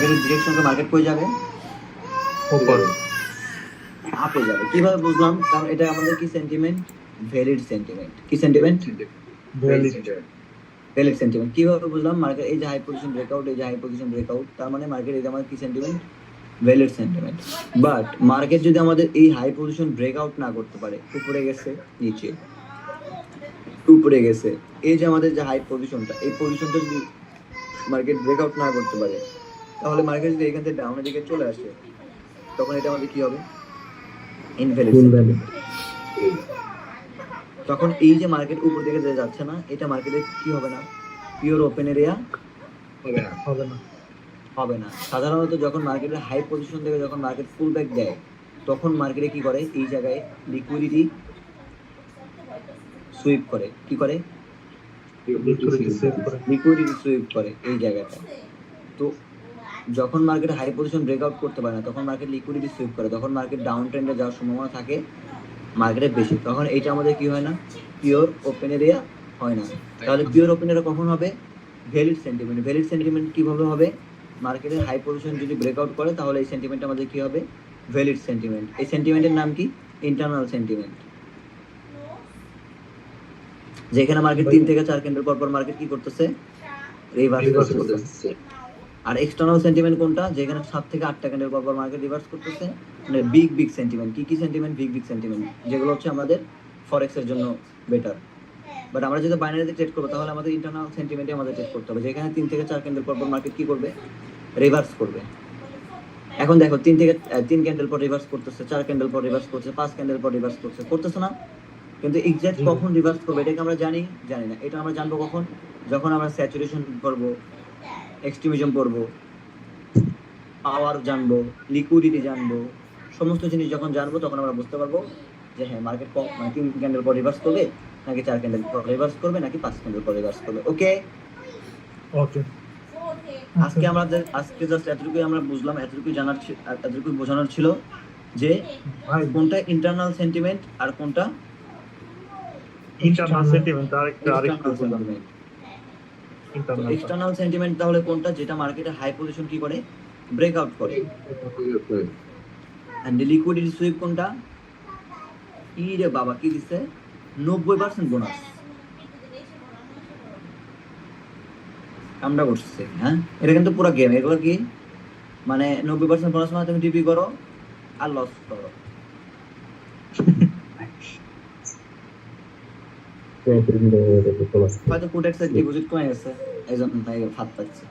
মার্কেটের ডিরেকশনকে মার্কেট কই যাবে? উপরে আপে যাবে। কিভাবে বুঝলাম? কারণ এটা আমাদের কি সেন্টিমেন্ট? Valid sentiment. কি সেন্টিমেন্ট? Valid sentiment. কিভাবে বুঝলাম? মার্কেট এই যে হাই পজিশন ব্রেকআউট, এই যে হাই পজিশন ব্রেকআউট, তার মানে মার্কেট এটা আমাদের কি sentiment? Valid sentiment. But market যদি আমাদের এই হাই পজিশন ব্রেকআউট না করতে পারে, উপরে গেছে, নিচে, উপরে গেছে, এই যে আমাদের যে হাই পজিশনটা, এই পজিশনটা যদি মার্কেট ব্রেকআউট না করতে পারে, তাহলে মার্কেট যদি এখান থেকে ডাউনের দিকে চলে আসে, তখন এটা আমাদের কি হবে? Invalid sentiment. তখন এই যে মার্কেট উপর দিকে যে যাচ্ছে না, এটা মার্কেটের কি হবে না? পিওর ওপেন এরিয়া হবে না। সাধারণত যখন মার্কেটের হাই পজিশন থেকে যখন মার্কেট ফুল ব্যাক দেয়, তখন মার্কেটে কি করে? এই জায়গায় লিকুইডিটি সুইপ করে। কি করে? লিকুইডিটি সুইপ করে এই জায়গাটা। তো যখন মার্কেট হাই পজিশন ব্রেকআউট করতে পারে না, তখন মার্কেট লিকুইডিটি সুইপ করে, তখন মার্কেট ডাউন ট্রেন্ডে যাওয়ার সম্ভাবনা থাকে মার্কেটে বেশি। তখন এটা আমাদের কি হয় না? পিওর ওপেন এরিয়া হয় না। তাহলে পিওর ওপেন এরিয়া কখন হবে? Valid sentiment. ভ্যালিড সেন্টিমেন্ট কিভাবে হবে? মার্কেটের হাই পজিশন যদি ব্রেকআউট করে, তাহলে এই সেন্টিমেন্ট আমাদের কি হবে? Valid sentiment. এই সেন্টিমেন্টের নাম কি? Internal sentiment. যেখানে মার্কেট 3 থেকে 4 ক্যান্ডেল পর পর মার্কেট কি করতেছে? রিভার্স করতেছে। আর এক্সটার্নাল সেন্টিমেন্ট কোনটা? যেখানে 7 থেকে 8টা ক্যান্ডেল পর পর মার্কেট রিভার্স করতেছে, মানে বিগ সেন্টিমেন্ট। কি সেন্টিমেন্ট? বিগ সেন্টিমেন্ট, যেগুলো হচ্ছে আমাদের ফরেক্স এর জন্য বেটার। বাট আমরা যদি বাইনারিতে ট্রেড করবো, তাহলে আমাদের ইন্টারনাল সেন্টিমেন্টে আমাদের ট্রেড করতে হবে, যেখানে 3 থেকে 4 ক্যান্ডেল পর পর মার্কেট কি করবে? রিভার্স করবে। এখন দেখো 3 ক্যান্ডেল পর রিভার্স করতেছে, 4 ক্যান্ডেল পর রিভার্স করছে, 5 ক্যান্ডেল পর রিভার্স করতেছে না? কিন্তু এক্সাক্ট কখন রিভার্স করবে এটাকে আমরা জানি না। এটা আমরা জানবো কখন? যখন আমরা স্যাচুরেশন করবো, এক্সট্রিমিজম করবো, পাওয়ার জানবো, লিকুইডিটি জানবো, সমস্ত জিনিস যখন জানবো, তখন আমরা বুঝতে পারবো যে হ্যাঁ, মার্কেট 3 ক্যান্ডেল পর রিভার্স করবে, নাকি 4 ক্যান্ডেল পর রিভার্স করবে, নাকি 5 ক্যান্ডেল পর রিভার্স করবে। ওকে, আজকে জাস্ট এতটুকুই আমরা বুঝলাম, এতটুকুই বোঝানোর ছিল যে কোনটা ইন্টারনাল সেন্টিমেন্ট আর কোনটা এক্সটার্নাল সেন্টিমেন্ট। তাহলে কোনটা? যেটা মার্কেটে হাই পজিশন কি করে? ব্রেকআউট করে। এন্ড লিকুইডিটি সুইপ কোনটা? রে বাবা, কি দিছে? 90% বোনাস আমরা করছি। হ্যাঁ, এটা কিন্তু পুরো গেম। এগুলো কি মানে 90% বোনাস মানে তুমি টিপি করো আর লস করো। হয়তো কোটেক্সের ডিপোজিট কমে গেছে, এই জন্য ফাঁদ পাচ্ছে।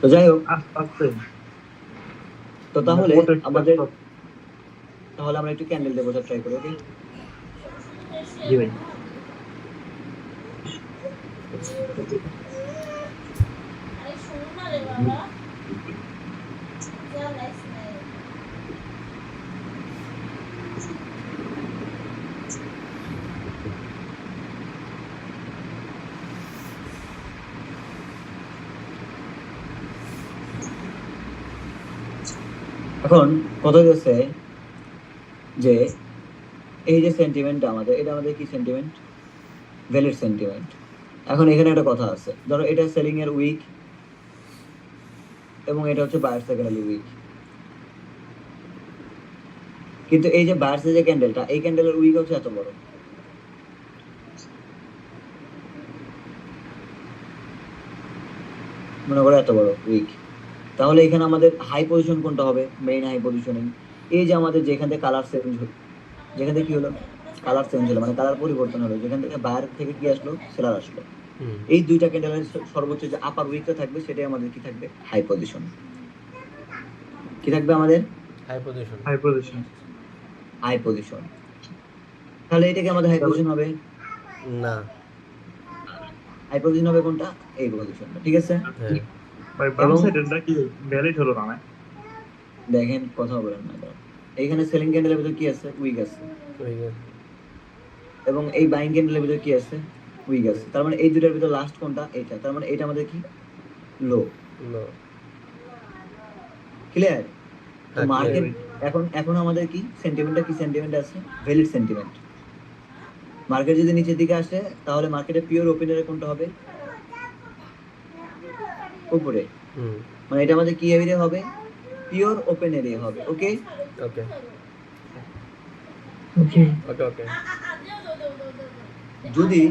তো যাই হোক, তো তাহলে আমরা একটু ক্যান্ডেল দিয়ে বোঝার ট্রাই করি। ওকে, জি ভাই। এখন কথা হচ্ছে যে এই যে সেন্টিমেন্টটা আমাদের, এটা আমাদের কি সেন্টিমেন্ট? Valid sentiment. এখন এখানে একটা কথা আছে, ধরো এটা সেলিং এর উইক এবং এটা হচ্ছে বায়ার সেকেন্ডারি উইক, কিন্তু এই যে বায়ার যে ক্যান্ডেলটা, এই ক্যান্ডেলের উইক হচ্ছে এত বড়, মনে করো এত বড় উইক। তাহলে এখানে আমাদের হাই পজিশন কোনটা হবে? Main high positioning. এই যে আমাদের যেখান থেকে কালার চেঞ্জ হলো, যেখান থেকে কি হলো? কালার চেঞ্জ হলো, মানে কালার পরিবর্তন হলো, যেখান থেকে বায়ার থেকে কি আসলো? সেলার আসলো। এই দুইটা ক্যান্ডেলের সর্বোচ্চ যে আপার উইকটা থাকবে, সেটাই আমাদের কি থাকবে? High position. কি থাকবে আমাদের? High position. তাহলে এটা কি আমাদের হাই পজিশন হবে? না, হাই পজিশন হবে কোনটা? এই পজিশনটা। ঠিক আছে, দেখেন কথা বলেন না। এইখানে সেলিং ক্যান্ডেলের ভিতরে কি আছে? উইক আছে। এবং এই বাইং ক্যান্ডেলের ভিতরে কি আছে? উইক আছে। তার মানে এই দুটোর ভিতরে লাস্ট কোনটা? এটা। তার মানে এটা আমাদের কি? লো। ক্লিয়ার? তো মার্কেট এখন আমাদের কি সেন্টিমেন্টটা? কি সেন্টিমেন্ট আছে? Valid sentiment. মার্কেট যদি নিচের দিকে আসে, তাহলে মার্কেটে পিওর ওপেন এর কোনটা হবে? উপরে, হুম মানে এটা আমাদের কি এরিয়া হবে, পিওর ওপেন এরিয়া হবে। ওকে, ওকে ওকে ওকে ওকে যদি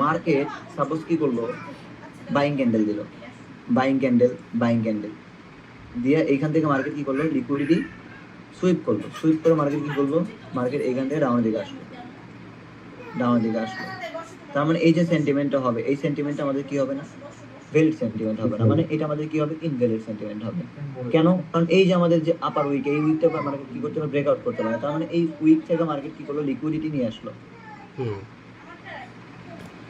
মার্কেট সাপোজ কি করলো, বাইং ক্যান্ডেল দিল, বাইং ক্যান্ডেল, বাইং ক্যান্ডেল দিয়ে এইখান থেকে মার্কেট কি করলো, লিকুইডিটি সুইপ করলো, সুইপ করে মার্কেট কি করলো, মার্কেট এইখান থেকে ডাউনের দিকে আসলো, ডাউনের দিকে আসলো। তার মানে এই যে সেন্টিমেন্টটা হবে, এই সেন্টিমেন্টটা আমাদের কি হবে না, ভ্যালিড সেন্টিমেন্ট হবে না, মানে এটা আমাদের কি হবে, ইনভ্যালিড সেন্টিমেন্ট হবে। কেন? কারণ এই যে আমাদের যে আপার উইক, এই উইকটা মার্কেট কি করতে হবে, ব্রেকআউট করতে পারে। তার মানে এই উইক থেকে মার্কেট কি করলো, লিকুইডিটি নিয়ে আসলো। হুম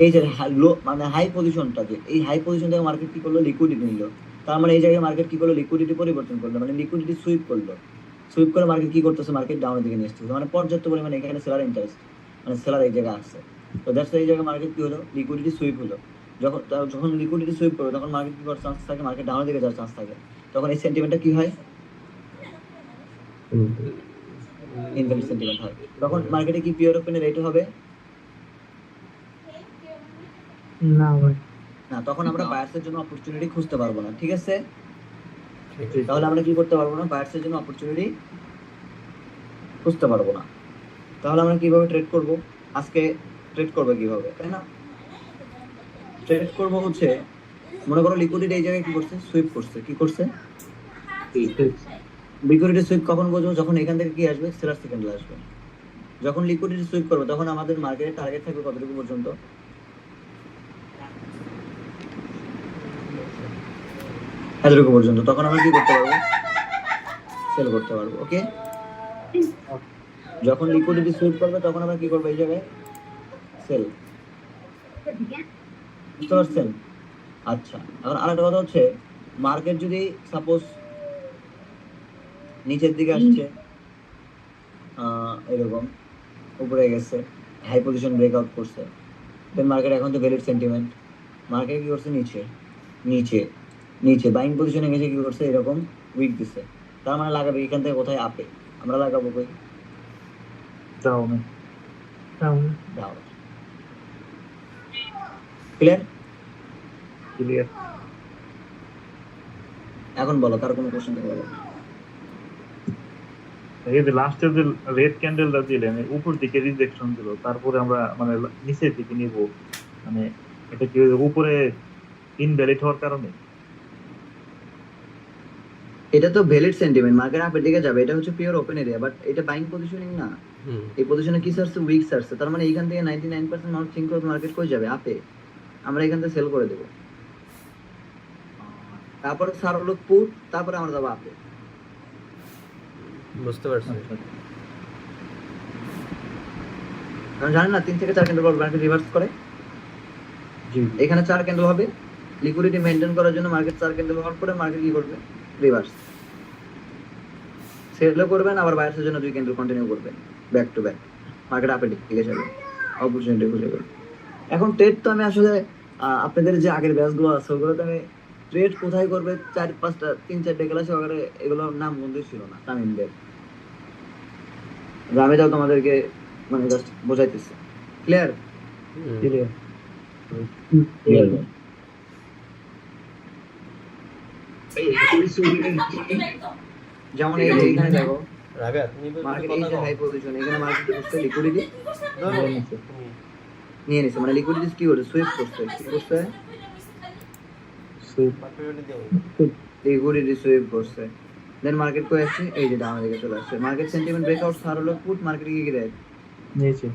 এই যে লো মানে হাই পজিশনটা, যে এই হাই পজিশন থেকে মার্কেট কি করলো, লিকুইডিটি নিল। তার মানে এই জায়গায় মার্কেট কি করলো, লিকুইডিটি পরিবর্তন করলো, মানে লিকুইডিটি সুইপ করলো। সুইপ করে মার্কেট কি করতেছে, মার্কেট ডাউনের দিকে নিয়ে আসতেছে, মানে পর্যাপ্ত পরিমাণে এখানে সেলার ইন্টারেস্ট, মানে সেলার এই জায়গায় আসছে। তো দ্যাটস এই জায়গায় মার্কেট কি হলো, লিকুইডিটি সুইপ হলো। যখন লিকুইডিটি সুইপ করবে তখন মার্কেট কি করার চান্স থাকে, মার্কেট ডাউনের দিকে যাওয়ার চান্স থাকে। তখন এই সেন্টিমেন্টটা কি হয়, ইনভ্যালিড সেন্টিমেন্ট হয়। তখন মার্কেটে কি পিওর ওপেনের রেট হবে না ভাই না, তখন আমরা বায়ার্সের জন্য অপরচুনিটি খুঁজতে পারবো না। ঠিক আছে, ঠিক তাহলে আমরা কি করতে পারবো না, বায়ার্সের জন্য অপরচুনিটি খুঁজতে পারবো না। তাহলে আমরা কিভাবে ট্রেড করব, আজকে ট্রেড করবো কিভাবে, তাই না? ট্রেড করব হচ্ছে, মনে করো লিকুইডিটি এই জায়গায় কি করছে, সুইপ করছে, কি করছে, লিকুইডিটি সুইপ কখন বুঝবো, যখন এখান থেকে কি আসবে, সেলার সিগন্যাল আসবে। যখন লিকুইডিটি সুইপ করবে তখন আমাদের মার্কেটের টার্গেট থাকবে কতটুকু পর্যন্ত, এতটুকু পর্যন্ত। তখন আমরা কি করতে পারবো, সেল করতে পারবো। ওকে, যখন লিকুইডিটি সুইপ করবে তখন আমরা কি করবো, এই জায়গায় সেল, বুঝতে পারছেন? আচ্ছা, এখন আরেকটা কথা হচ্ছে, মার্কেট যদি সাপোজ নিচের দিকে আসছে, এরকম উপরে গেছে, হাই পজিশন ব্রেকআউট করছে, দেন মার্কেট এখন তো ভ্যালিড সেন্টিমেন্ট, মার্কেট কি করছে, নিচে নিচে নিচে বাইং পজিশনে গেছে, কি করছে, এরকম উইক দিছে। তার মানে লাগাবে এখান থেকে কোথায়, আপে। আমরা লাগাবো কই, ডাউনে ডাউনে ডাউন। ক্লিয়ার? ক্লিয়ার এখন বলো, কার কোনো কোশ্চেন থাকলে বলো। এই যে লাস্টের যে রেড ক্যান্ডেলটা দিলেন, উপর দিকে রিজেকশন দিল, তারপরে আমরা মানে নিচের দিকে নিব, মানে এটা কি উপরে ইনভ্যালিড হওয়ার কারণে? এটা তো ভ্যালিড সেন্টিমেন্ট, মার্কেট আপের দিকে যাবে, এটা হচ্ছে পিওর ওপেন এরিয়া, বাট এটা বাইং পজিশনিং না। হুম এই পজিশনে কি সারছে, উইক সারছে। তার মানে এইখান থেকে 99% মানুষ থিঙ্ক করবে মার্কেট কই যাবে, আপে। আমরা এখান থেকে সেল করে দেব, তারপরে সার হলো পুট, তারপরে আমরা যাবো আপে। বুঝতে পারছি কারণ জানেন না, 3 থেকে 4 ক্যান্ডেল পর মার্কেট রিভার্স করে। জি এখানে 4 ক্যান্ডেল হবে, লিকুইডিটি মেইনটেইন করার জন্য মার্কেট 4 ক্যান্ডেল হওয়ার পরে মার্কেট কি করবে, রিভার্স সেলও করবেন, আবার বায়ার্সের জন্য 2 ক্যান্ডেল কন্টিনিউ করবেন, ব্যাক টু ব্যাক মার্কেট আপের দিকে যাবে, অপরচুনিটি খুঁজে পাবেন। এখন ট্রেড তো আমি আসলে আপনাদের যে আগের ব্যাচগুলো আছে ওগুলোতে আমি ট্রেড কোথায় করবে 4-5টা 3-4টা ক্লাসে ওখানে এগুলোর নাম বন্ধই ছিল না, তামিমদের। আমি তাও তোমাদেরকে মানে জাস্ট বোঝাইতেছি। ক্লিয়ার? Clear clear. যেমন এই যে এখানে দেখো, রাবেয়া তুমি মার্কেট এই যে হাই পজিশন, এখানে মার্কেট করছে লিকুইডিটি নিয়ে নিছে, মানে লিকুইডিটি কি করছে, সুইপ করছে, কি করছে, লিকুইডিটি সুইপ করছে। দেন মার্কেট কই আসছে, এই যে ডাউন দিকে চলে আসছে, মার্কেট সেন্টিমেন্ট ব্রেকআউট সার হলো পুট, মার্কেট কি করে নিয়েছে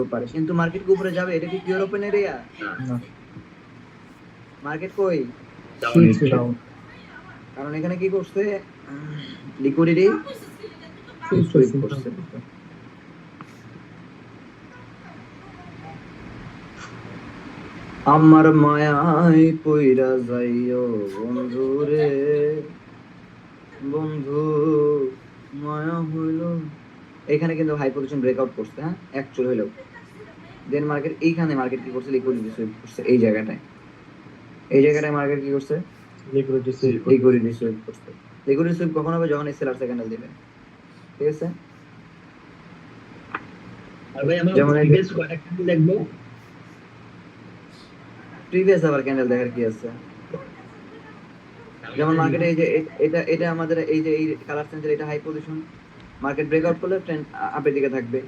উপরে, কিন্তু মার্কেট উপরে যাবে, এটা কি পিওর ওপেন এরিয়া, না মার্কেট কই, ডাউন কারণ এখানে কি করছে, লিকুইডিটি সুইপ করছে। আমার মায়ায় পইরা যাইও বন্ধু রে, বন্ধু মায়া হইল। এখানে কিন্তু হাই পজিশন ব্রেকআউট করছে, হ্যাঁ অ্যাকচুয়াল হইলো। দেন মার্কেট এইখানে মার্কেট কি করছে, লিকুইডিটি সুইপ করছে, এই জায়গাটায় মার্কেট কি করছে, লিকুইডিটি লিকুইডিটি সুইপ করছে। লিকুইডিটি সুইপ কখন হবে, যখন এই সেলার ক্যান্ডেল দিবে। ঠিক আছে, আর ভাই আমরা যেমন প্রিভিয়াস কয়টা ক্যান্ডেল দেখবো? প্রিভিয়াস আবার ক্যান্ডেল দেখার কি আছে, যেমন মার্কেটে এই যে এটা এটা আমাদের এই যে এই কালার সেন্সর এটা হাই পজিশন, মার্কেট ব্রেকআউট করলে ট্রেন্ড আপের দিকে থাকবে।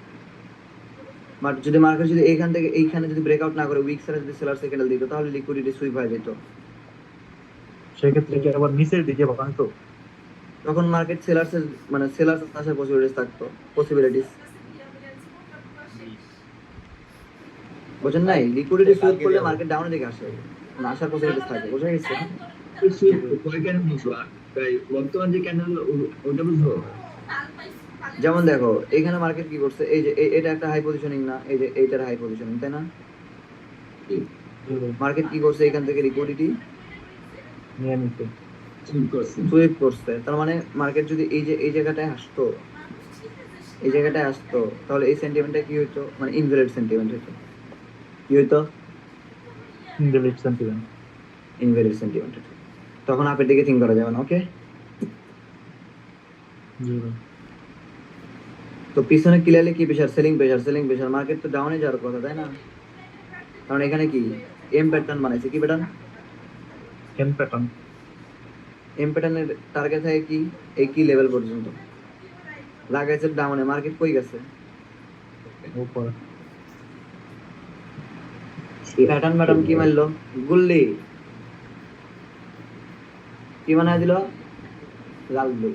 বাট যদি মার্কেট যদি এইখান থেকে এইখানে যদি ব্রেকআউট না করে উইক সাইডে যদি সেলার ক্যান্ডেল দিত তাহলে লিকুইডিটি সুইপ হয়ে যেত, সেক্ষেত্রে কি আবার নিচের দিকে ভাঙতো? তখন মার্কেট সেলার্সের মানে সেলার্স আসার পসিবিলিটিস বুঝেন নাই? লিকুইডিটি সুইপ করলে মার্কেট ডাউনের দিকে আসে, মানে আসার পসিবিলিটিস থাকে, বোঝা গেছে? কয় ক্যান্ডেল বুঝবা ভাই, বর্তমান যে ক্যান্ডেল ওটা বুঝবো। যেমন দেখো এখানে মার্কেট কি করছে, এই যে এটা একটা হাই পজিশনিং না, এই যে এইটার হাই পজিশনিং, তাই না? মার্কেট কি করছে, এখান থেকে লিকুইডিটি নিয়ে নিতে সুইপ করছে, তার মানে মার্কেট যদি এই যে এই জায়গাটায় আসতো, এই জায়গাটায় আসতো, তাহলে এই সেন্টিমেন্টটা কি হইতো, মানে ইনভ্যালিড সেন্টিমেন্ট হইতো। কি হইতো? Invalid sentiment. ইনভ্যালিড সেন্টিমেন্ট হইতো। তখন আপের দিকে থিঙ্ক করা যাবে না। ওকে, জি ভাই। তো পিছনে ক্লিয়ারলি কি প্রেসার, সেলিং প্রেসার, মার্কেট তো ডাউনে যাওয়ার কথা, তাই না? কারণ এখানে কি এম প্যাটার্ন বানাইছে, কি প্যাটার্ন? M pattern. এম প্যাটার্নের টার্গেট থাকে কি এই কি লেভেল পর্যন্ত লাগাইছে ডাউনে, মার্কেট কই গেছে? উপরে। প্যাটার্ন কি মারলো? গুল্লি কি বানায় দিল? লালবি।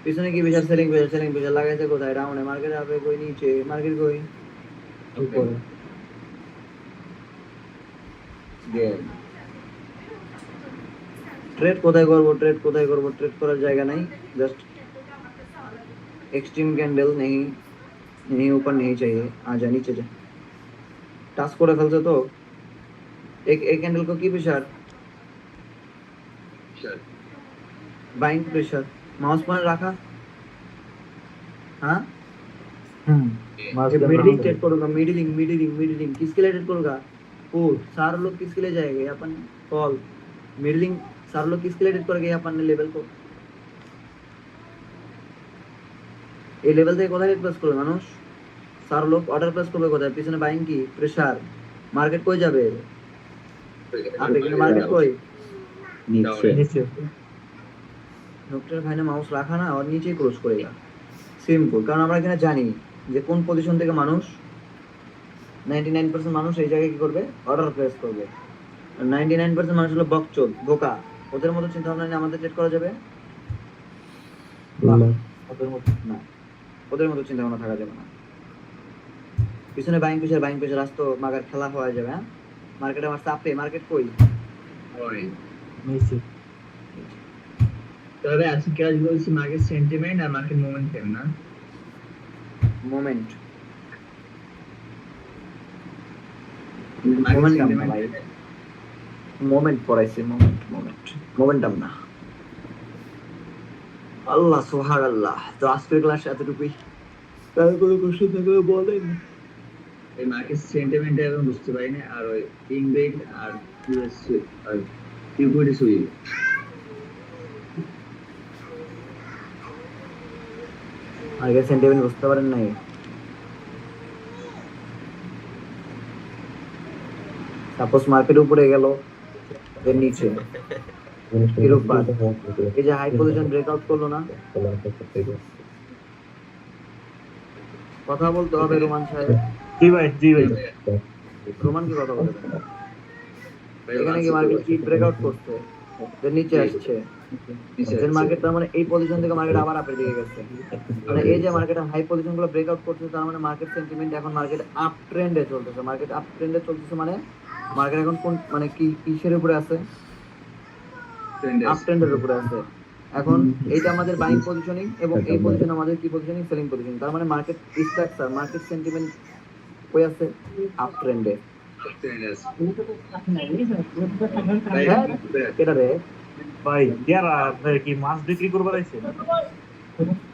পিছনে কি প্রেসার, সেলিং প্রেসার লাগাইছে কোথায়? ডাউনে। মার্কেট আপে কই? নিচে। মার্কেট কই? উপরে। ট্রেড কোথায় করবো, ট্রেড করার জায়গা নাই, জাস্ট एक्सट्रीम कैंडल नहीं ऊपर नहीं चाहिए, आ जा नीचे जा। টাচ করে ফেলছে তো एक कैंडल को की pressure, buying pressure, mouse point रखा। हाँ, मिडलिंग ट्रेड करूंगा, मिडलिंग किसके लिए ट्रेड करूंगा? पुट। सारे लोग किसके लिए जाएंगे? अपन कॉल। मिडलिंग सारे लोग किसके लिए ट्रेड करेंगे? अपन ने लेवल को, এই লেভেল থেকে কোথায় প্লেস করবে মানুষ? সার লোক অর্ডার প্লেস করবে কোথায়? পিছনে বাইং কি প্রেসার, মার্কেট কই যাবে? আপনি কিন্তু মার্কেট কই? নিচে। ডক্টর ভাইনে মাউস রাখা না, আর নিচেই ক্লোজ করেগা, সিম্পল। কারণ আমরা এখানে জানি যে কোন পজিশন থেকে মানুষ 99% মানুষ এই জায়গায় কি করবে? অর্ডার প্লেস করবে। আর 99% মানুষ হলো বকচোদ, বোকা। ওদের মতো চিন্তা ভাবনা নিয়ে আমাদের ট্রেড করা যাবে না, ওদের মতো না, ওদের মতো চিন্তা ভাবনা থাকা যাবে না। পিছনে বাইং প্রেসার আসতো, মাগার খেলা হওয়া যাবে। হ্যাঁ, মার্কেট আমার চাপে, মার্কেট কই? নিচে। তবে আজকে কাজ বলছি মার্কেট সেন্টিমেন্ট আর মার্কেট মোমেন্টাম না, মোমেন্ট মার্কেট মোমেন্টাম না সেন্টিমেন্ট ভাই, মোমেন্ট পড়াইছে, মোমেন্টাম না। আল্লাহ সুবহানাল্লাহ। তো আজকের ক্লাস এতটুকুই, তাহলে কোনো কোশ্চেন থাকলে বলেন। এই মার্কেট সেন্টিমেন্ট এখন বুঝতে পারি না, আর ওই ইংরেজ আর ইউএস আর ইকুইটি সুইল আগে সেন্টিমেন্ট বুঝতে পারেন নাই? সাপোজ মার্কেট উপরে গেল, এর নিচে এরকম এই যে হাই পজিশন ব্রেকআউট করলো না, কথা বলতে হবে রোমান সাহেব। জি ভাই। রোমান কি কথা বলবেন? এখানে কি মার্কেট কি ব্রেকআউট করছে, এর নিচে আসছে, এর মার্কেট, তার মানে এই পজিশন থেকে মার্কেট আবার আপের দিকে গেছে। মানে এই যে মার্কেটের হাই পজিশন গুলো ব্রেকআউট করছে, তার মানে মার্কেট সেন্টিমেন্ট এখন মার্কেট আপ ট্রেন্ডে চলতেছে। মানে মার্কেট এখন কোন মানে কি কিসের উপরে আছে? আপ ট্রেন্ডের উপরে আছে। এখন এইটা আমাদের বাইং পজিশনিং, এবং এই পজিশন আমাদের কি পজিশনিং? Selling position. তার মানে মার্কেট স্ট্রাকচার, মার্কেট সেন্টিমেন্ট কই আছে? আপ ট্রেন্ডে। কেটা রে ভাই যারা কি মাছ বিক্রি করবার আইছে?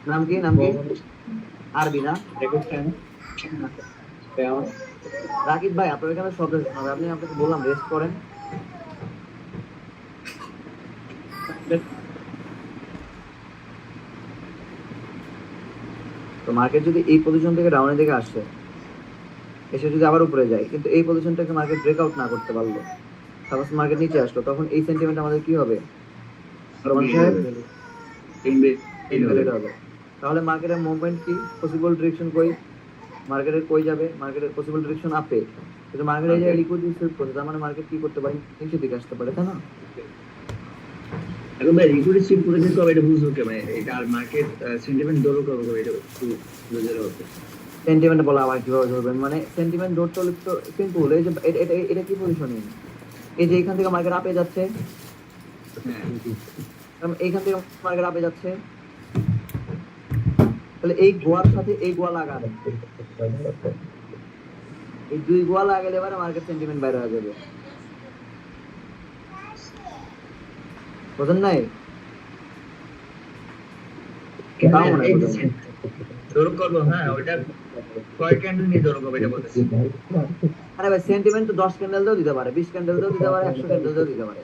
নাম কি আরবি না? রাকিব ভাই, আপনার এখানে শব্দ হবে, আপনি আপনাকে বললাম রেস্ট করেন। তো মার্কেট যদি এই পজিশন থেকে ডাউনের দিকে আসে, এসে যদি আবার উপরে যায়, কিন্তু এই পজিশনটাকে মার্কেট ব্রেকআউট না করতে পারলো, সাপোজ মার্কেট নিচে আসলো, তখন এই সেন্টিমেন্ট আমাদের কি হবে? রহমান সাহেব ইনভেস্ট ইনভ্যালিড হবে। তাহলে মার্কেটের মুভমেন্ট কি, পসিবল ডিরেকশন কই, মার্কেটের কই যাবে, মার্কেটের পসিবল ডিরেকশন আপে, কিন্তু মার্কেট এই যে লিকুইডিটি সুইপ করছে, তার মানে মার্কেট কি করতে পারে, নিচের দিকে আসতে পারে, তাই না? এখন ভাই লিকুইডিটি শিফট করেছে কবে এটা বুঝবো কেমন, এটা আর মার্কেট সেন্টিমেন্ট ধরো কবে কবে এটা একটু বুঝে হবে। সেন্টিমেন্ট বলা আবার কিভাবে ধরবেন, মানে সেন্টিমেন্ট ধরতে হলে তো সিম্পল, এই যে এটা কি পজিশনিং, এই যে এখান থেকে মার্কেট আপে যাচ্ছে, হ্যাঁ এইখান থেকে মার্কেট আপে যাচ্ছে, তাহলে এই গোয়ার সাথে এই গোয়া লাগান, এই দুই গোয়া লাগালে এবারে মার্কেট সেন্টিমেন্ট বাইরে হয়ে যাবে, বুঝেন নাই? তাও মনে হয় বুঝেন নাই। ধরো করবো, হ্যাঁ ওইটা কয় ক্যান্ডেল নিয়ে ধরো কবে এটা বলতেছি। আরে ভাই সেন্টিমেন্ট তো 10 ক্যান্ডেল দিয়েও দিতে পারে, 20 ক্যান্ডেল দিয়েও দিতে পারে, 100 ক্যান্ডেল দিয়েও দিতে পারে।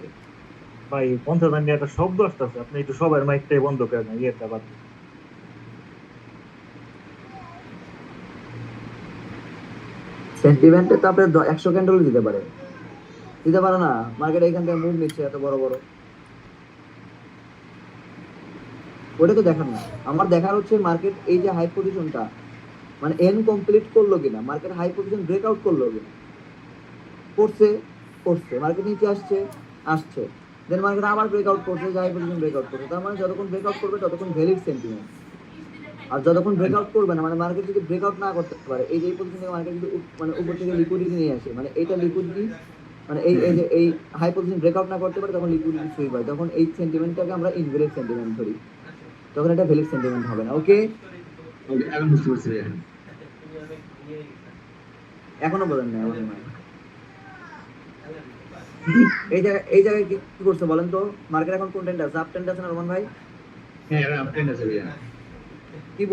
ভাই 50 নিয়ে একটা শব্দ আসতেছে, আপনি একটু সবার মাইকটাই বন্ধ করে দেন, ইয়েটা বাদ দিন। সেন্টিমেন্টে তো আপনি 100 ক্যান্ডেল দিতে পারে, দিতে পারে না, মার্কেট এখান থেকে মুভ নিচ্ছে এত বড় বড়, ওটা তো দেখার না। আমার দেখার হচ্ছে মার্কেট এই যে হাই পজিশনটা মানে এন কমপ্লিট করলো কিনা, মার্কেট হাই পজিশন ব্রেকআউট করলো কিনা, করছে করছে, মার্কেট নিচে আসছে আসছে, দেন মার্কেট আবার ব্রেকআউট করছে, যে হাই পজিশন ব্রেকআউট করছে, তার মানে যতক্ষণ ব্রেকআউট করবে ততক্ষণ ভ্যালিড সেন্টিমেন্ট, আর যতক্ষণ ব্রেকআউট করবে না, মানে মার্কেট যদি ব্রেকআউট না করতে পারে, এই যে এই পজিশন থেকে মার্কেট যদি মানে উপর থেকে লিকুইডিটি নিয়ে আসে, মানে এইটা লিকুইডিটি মানে এই যে এই হাই পজিশন ব্রেকআউট না করতে পারে, তখন লিকুইডিটি সুইপ হয়, তখন এই সেন্টিমেন্টটাকে আমরা ইনভ্যালিড সেন্টিমেন্ট ধরি, তখন এটা ভ্যালিড সেন্টিমেন্ট হবে না। ওকে, এখন বুঝতে পারছি ভাই। এখনো বলেন না আমার মনে হয়। এই জায়গায় কি করছে বলেন তো, মার্কেট এখন কোন ট্রেন্ড আছে, আপ ট্রেন্ড আছে না রোমান ভাই? হ্যাঁ এখন আপট্রেন্ড আছে ভাইয়া। কি